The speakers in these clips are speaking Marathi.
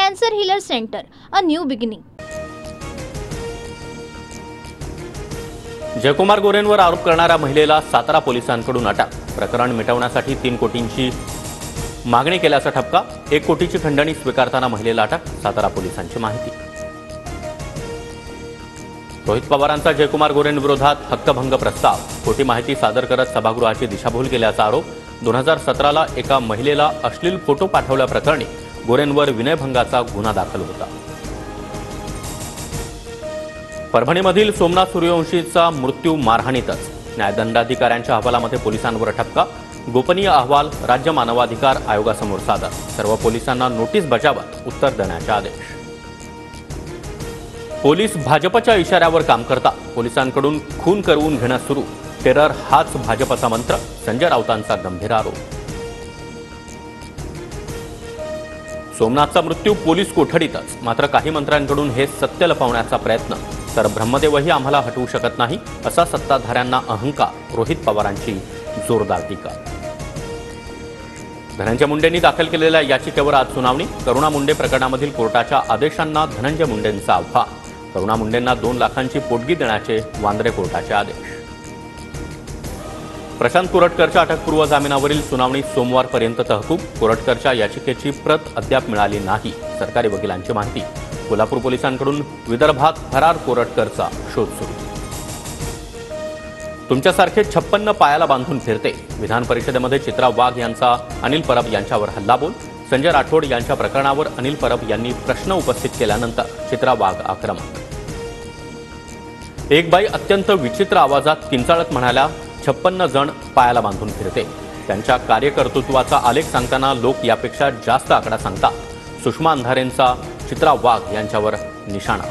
Cancer healer centre, a new beginning. Jaykumar गोरेंवर आरोप करणाऱ्या महिलेला सातारा पोलिसांकडून अटक. प्रकरण मिटवण्यासाठी 3 कोटींची मागणी केल्याचा ठपका. 1 कोटीची खंडणी स्वीकारताना महिलेला अटक. सातारा पोलिसांची माहिती. रोहित पवारांचा जयकुमार गोरेंविरोधात हक्कभंग प्रस्ताव. खोटी माहिती सादर करत सभागृहाची दिशाभूल केल्याचा आरोप. 2017ला एका महिलेला अश्लील फोटो पाठवल्याप्रकरणी गोरेंवर विनयभंगाचा गुन्हा दाखल होता. परभणीमधील सोमनाथ सूर्यवंशीचा मृत्यू मारहाणीतच. न्यायदंडाधिकाऱ्यांच्या अहवालामध्ये पोलिसांवर ठपका. गोपनीय अहवाल राज्य मानवाधिकार आयोगासमोर सादर. सर्व पोलिसांना नोटीस बजावत उत्तर देण्याचे आदेश. पोलीस भाजपच्या इशाऱ्यावर काम करतात. पोलिसांकडून खून करवून घेणं सुरू. टेरर हाच भाजपचा मंत्र. संजय राऊतांचा गंभीर आरोप. सोमनाथचा मृत्यू पोलीस कोठडीतच. मात्र काही मंत्र्यांकडून हे सत्य लपवण्याचा प्रयत्न. तर ब्रह्मदेवही आम्हाला हटवू शकत नाही असा सत्ताधाऱ्यांना अहंकार. रोहित पवारांची जोरदार टीका. धनंजय मुंडेंनी दाखल केलेल्या याचिकेवर आज सुनावणी. करुणा मुंडे प्रकरणामधील कोर्टाच्या आदेशांना धनंजय मुंडेंचा आव्हान. करुणा मुंडेंना 2 लाखांची पोटगी देण्याचे वांद्रे कोर्टाचे आदेश. प्रशांत कोरटकरच्या अटकपूर्व जामिनावरील सुनावणी सोमवारपर्यंत तहकूब. कोरटकरच्या याचिकेची प्रत अद्याप मिळाली नाही. सरकारी वकिलांची माहिती. कोल्हापूर पोलिसांकडून विदर्भात फरार कोरटकरचा शोध सुरू. तुमच्यासारखे 56 पायाला बांधून फिरते. विधान परिषदेमध्ये चित्रा वाघ यांचा अनिल परब यांच्यावर हल्लाबोल. संजय राठोड यांच्या प्रकरणावर अनिल परब यांनी प्रश्न उपस्थित केल्यानंतर चित्रा वाघ आक्रमक. एक बाई अत्यंत विचित्र आवाजात किंचाळत म्हणाल्या, 56 जण पायाला बांधून फिरते. त्यांच्या कार्यकर्तृत्वाचा आलेख सांगताना लोक यापेक्षा जास्त आकडा सांगतात. सुषमा अंधारेंचा चित्रा वाघ यांच्यावर निशाणा.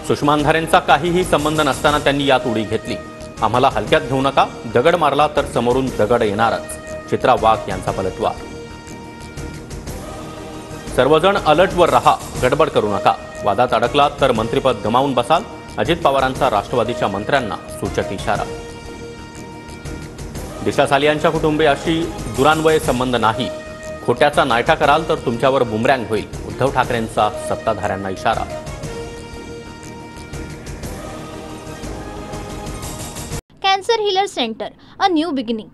सुषमा अंधारेंचा काहीही संबंध नसताना त्यांनी यात उडी घेतली. आम्हाला हलक्यात घेऊ नका. दगड मारला तर समोरून दगड येणारच. चित्रा वाघ यांचा पलटवार. सर्वजण अलर्टवर रहा. गडबड करू नका. वादात अडकलात तर मंत्रिपद गमावून बसाल. अजित पवारांचा राष्ट्रवादीच्या मंत्र्यांना सूचक इशारा. दिशा सालियांच्या कुटुंबियाशी दुरान्वय संबंध नाही. खोट्याचा नायटा कराल तर तुमच्यावर बुमरँग होईल. उद्धव ठाकरेंचा सत्ताधाऱ्यांना इशारा. Cancer healer centre, a new beginning.